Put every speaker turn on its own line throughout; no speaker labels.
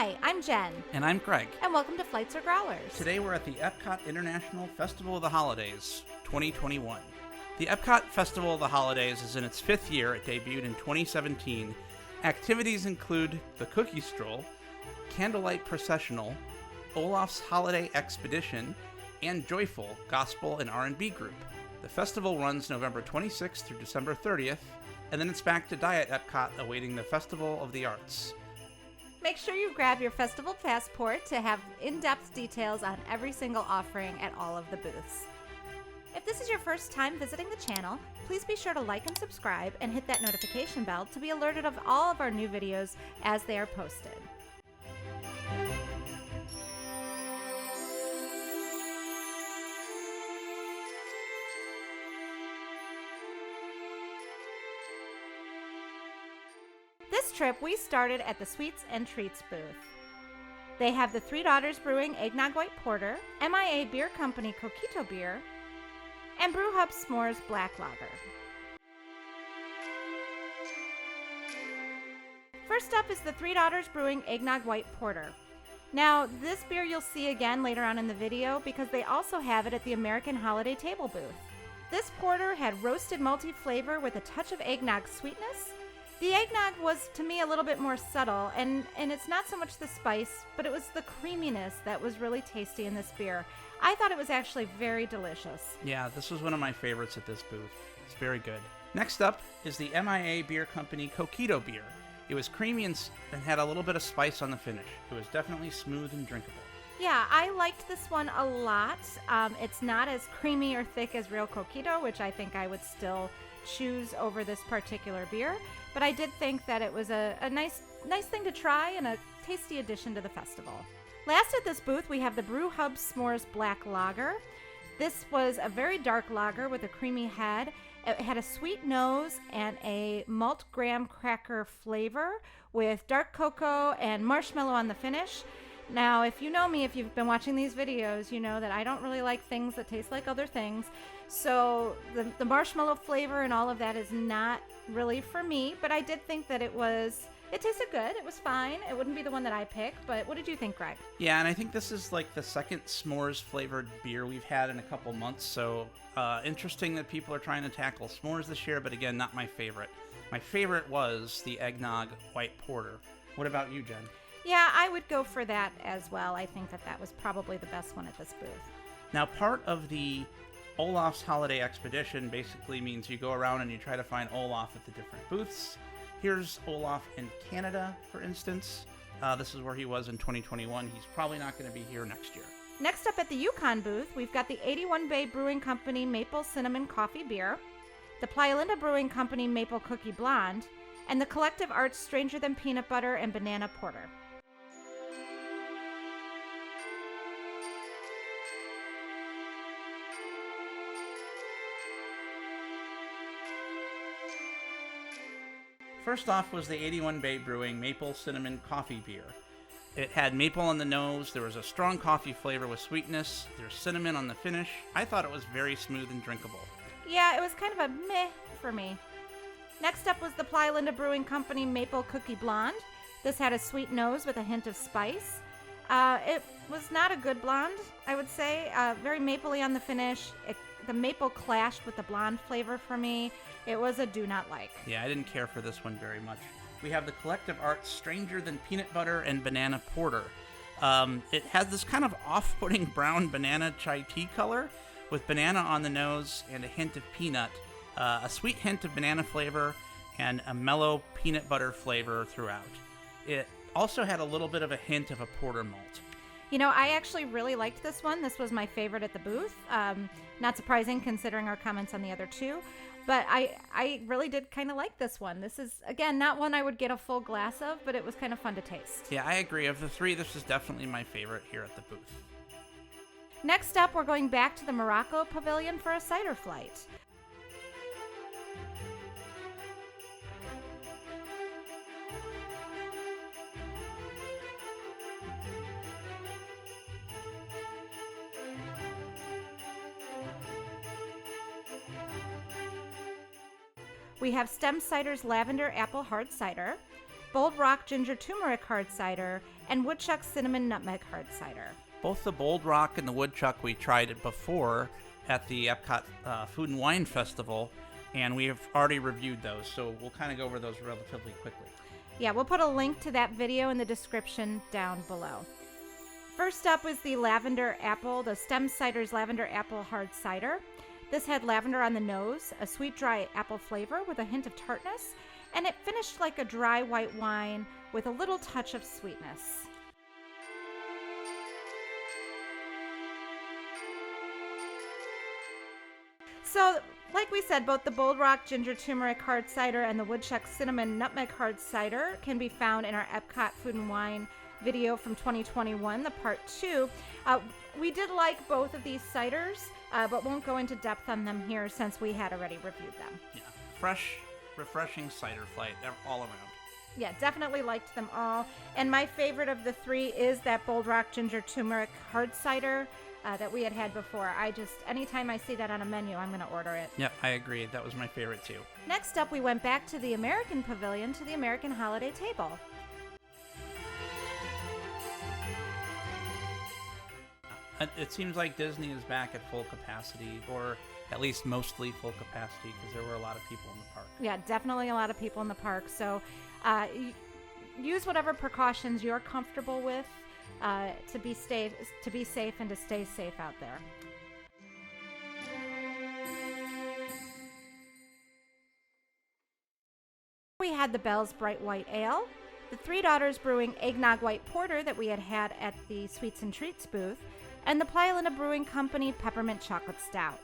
Hi, I'm Jen.
And I'm Greg.
And welcome to Flights or Growlers.
Today we're at the EPCOT International Festival of the Holidays 2021. The EPCOT Festival of the Holidays is in its 5th year. It debuted in 2017. Activities include the Cookie Stroll, Candlelight Processional, Olaf's Holiday Expedition, and Joyful Gospel and R&B Group. The festival runs November 26th through December 30th, and then it's back to die at Epcot awaiting the Festival of the Arts.
Make sure you grab your festival passport to have in-depth details on every single offering at all of the booths. If this is your first time visiting the channel, please be sure to like and subscribe and hit that notification bell to be alerted of all of our new videos as they are posted. This trip, we started at the Sweets and Treats booth. They have the Three Daughters Brewing Eggnog White Porter, MIA Beer Company Coquito Beer, and Brew Hub S'mores Black Lager. First up is the Three Daughters Brewing Eggnog White Porter. Now, this beer you'll see again later on in the video because they also have it at the American Holiday Table booth. This porter had roasted malty flavor with a touch of eggnog sweetness. The eggnog was, to me, a little bit more subtle, and it's not so much the spice, but it was the creaminess that was really tasty in this beer. I thought it was actually very delicious.
Yeah, this was one of my favorites at this booth. It's very good. Next up is the MIA Beer Company Coquito Beer. It was creamy and had a little bit of spice on the finish. It was definitely smooth and drinkable.
Yeah, I liked this one a lot. It's not as creamy or thick as real Coquito, which I think I would still choose over this particular beer. But I did think that it was a nice thing to try and a tasty addition to the festival. Last at this booth, we have the Brew Hub S'mores Black Lager. This was a very dark lager with a creamy head. It had a sweet nose and a malt graham cracker flavor with dark cocoa and marshmallow on the finish. Now, if you know me, if you've been watching these videos, you know that I don't really like things that taste like other things. So the marshmallow flavor and all of that is not really for me, but I did think that it tasted good. It was fine. It wouldn't be the one that I picked, but what did you think, Greg?
Yeah, and I think this is like the second s'mores flavored beer we've had in a couple months, so interesting that people are trying to tackle s'mores this year, but again, not my favorite. My favorite was the Eggnog White Porter. What about you, Jen?
Yeah, I would go for that as well. I think that was probably the best one at this booth.
Now, part of the Olaf's Holiday Expedition basically means you go around and you try to find Olaf at the different booths. Here's Olaf in Canada, for instance. This is where he was in 2021. He's probably not going to be here next year.
Next up at the Yukon booth, we've got the 81 Bay Brewing Company Maple Cinnamon Coffee Beer, the Plylinda Brewing Company Maple Cookie Blonde, and the Collective Arts Stranger Than Peanut Butter and Banana Porter.
First off was the 81 Bay Brewing Maple Cinnamon Coffee Beer. It had maple on the nose, there was a strong coffee flavor with sweetness, there's cinnamon on the finish. I thought it was very smooth and drinkable.
Yeah, it was kind of a meh for me. Next up was the Plylinda Brewing Company Maple Cookie Blonde. This had a sweet nose with a hint of spice. It was not a good blonde, I would say. Very mapley on the finish. The maple clashed with the blonde flavor for me. It was a do not like.
Yeah, I didn't care for this one very much. We have the Collective Arts Stranger Than Peanut Butter and Banana Porter. It has this kind of off-putting brown banana chai tea color with banana on the nose and a hint of peanut, a sweet hint of banana flavor, and a mellow peanut butter flavor throughout. It also had a little bit of a hint of a porter malt.
You know, I actually really liked this one. This was my favorite at the booth. Not surprising considering our comments on the other two. But I really did kind of like this one. This is, again, not one I would get a full glass of, but it was kind of fun to taste.
Yeah, I agree. Of the three, this is definitely my favorite here at the booth.
Next up, we're going back to the Morocco Pavilion for a cider flight. We have Stem Cider's Lavender Apple Hard Cider, Bold Rock Ginger Tumeric Hard Cider, and Woodchuck Cinnamon Nutmeg Hard Cider.
Both the Bold Rock and the Woodchuck, we tried it before at the EPCOT Food and Wine Festival, and we have already reviewed those, so we'll kind of go over those relatively quickly.
Yeah, we'll put a link to that video in the description down below. First up was the Lavender Apple, the Stem Ciders Lavender Apple Hard Cider. This had lavender on the nose, a sweet dry apple flavor with a hint of tartness, and it finished like a dry white wine with a little touch of sweetness. So, like we said, both the Bold Rock Ginger Tumeric Hard Cider and the Woodchuck Cinnamon Nutmeg Hard Cider can be found in our EPCOT Food and Wine video from 2021, the part 2. We did like both of these ciders, but won't go into depth on them here since we had already reviewed them.
Yeah, fresh, refreshing cider flight all around.
Yeah, definitely liked them all. And my favorite of the three is that Bold Rock Ginger Tumeric Hard Cider that we had before. Anytime I see that on a menu, I'm going to order it.
Yep, I agree. That was my favorite too.
Next up, we went back to the American Pavilion to the American Holiday Table.
It seems like Disney is back at full capacity, or at least mostly full capacity, because there were a lot of people in the park.
Yeah, definitely a lot of people in the park. So use whatever precautions you're comfortable with to be safe and to stay safe out there. We had the Belle's Bright White Ale, the Three Daughters Brewing Eggnog White Porter that we had at the Sweets and Treats booth, and the Plylinda Brewing Company Peppermint Chocolate Stout.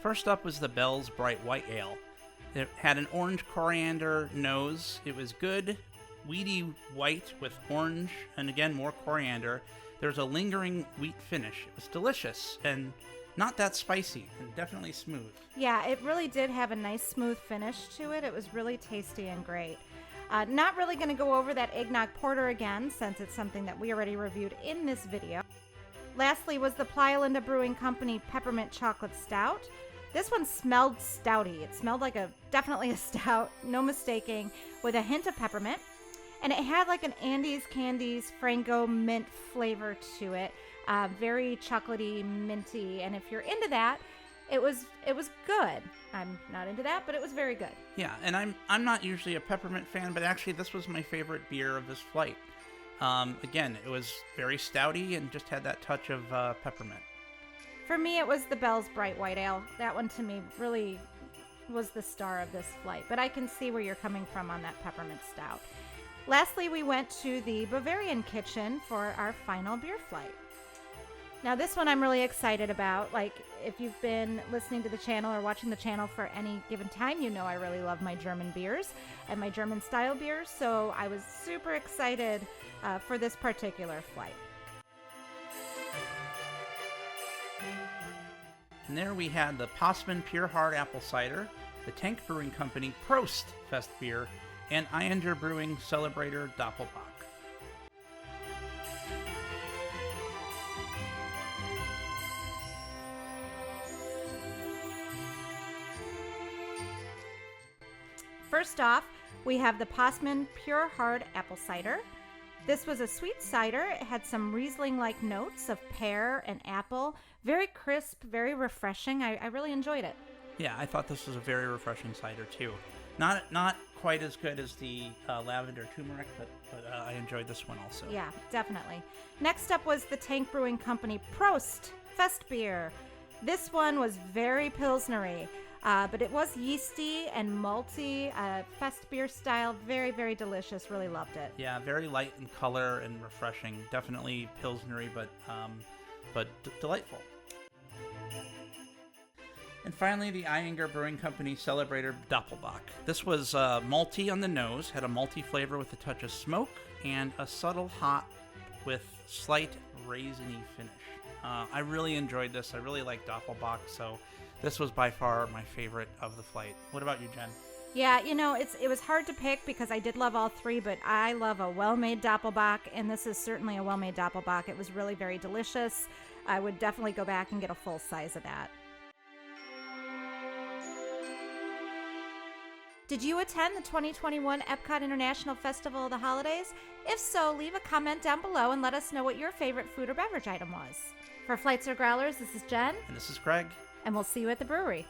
First up was the Belle's Bright White Ale. It had an orange coriander nose. It was good, weedy white with orange and again more coriander. There's a lingering wheat finish. It was delicious and not that spicy and definitely smooth.
Yeah, it really did have a nice smooth finish to it. It was really tasty and great. Not really going to go over that eggnog porter again since it's something that we already reviewed in this video. Lastly was the Plylinda Brewing Company Peppermint Chocolate Stout. This one smelled stouty. It smelled like definitely a stout, no mistaking, with a hint of peppermint. And it had like an Andes Candies Frango mint flavor to it. Very chocolatey, minty. And if you're into that, it was good. I'm not into that, but it was very good.
Yeah, and I'm not usually a peppermint fan, but actually this was my favorite beer of this flight. Again, it was very stouty and just had that touch of peppermint.
For me, it was the Belle's Bright White Ale. That one to me really was the star of this flight, but I can see where you're coming from on that peppermint stout. Lastly, we went to the Bavarian Kitchen for our final beer flight. Now, this one I'm really excited about. Like, if you've been listening to the channel or watching the channel for any given time, you know I really love my German beers and my German style beers, so I was super excited for this particular flight.
And there we had the Possman Pure Hard Apple Cider, the Tank Brewing Company Prost Fest Beer, and Ayinger Brewing Celebrator Doppelbach.
First off, we have the Possman Pure Hard Apple Cider. This was a sweet cider. It had some Riesling-like notes of pear and apple. Very crisp, very refreshing. I really enjoyed it.
Yeah, I thought this was a very refreshing cider too. Not quite as good as the Lavender Tumeric, but I enjoyed this one also.
Yeah, definitely. Next up was the Tank Brewing Company Prost Fest Beer. This one was very pilsnery. But it was yeasty and malty, fest beer style, very, very delicious. Really loved it.
Yeah, very light in color and refreshing. Definitely pilsnery, but delightful. And finally, the Ayinger Brewing Company Celebrator Doppelbach. This was malty on the nose, had a malty flavor with a touch of smoke, and a subtle hop with slight raisiny finish. I really enjoyed this. I really like Doppelbach, so this was by far my favorite of the flight. What about you, Jen?
Yeah, you know, it was hard to pick because I did love all three, but I love a well-made Doppelbach, and this is certainly a well-made Doppelbach. It was really very delicious. I would definitely go back and get a full size of that. Did you attend the 2021 EPCOT International Festival of the Holidays? If so, leave a comment down below and let us know what your favorite food or beverage item was. For Flights or Growlers, this is Jen.
And this is Craig.
And we'll see you at the brewery.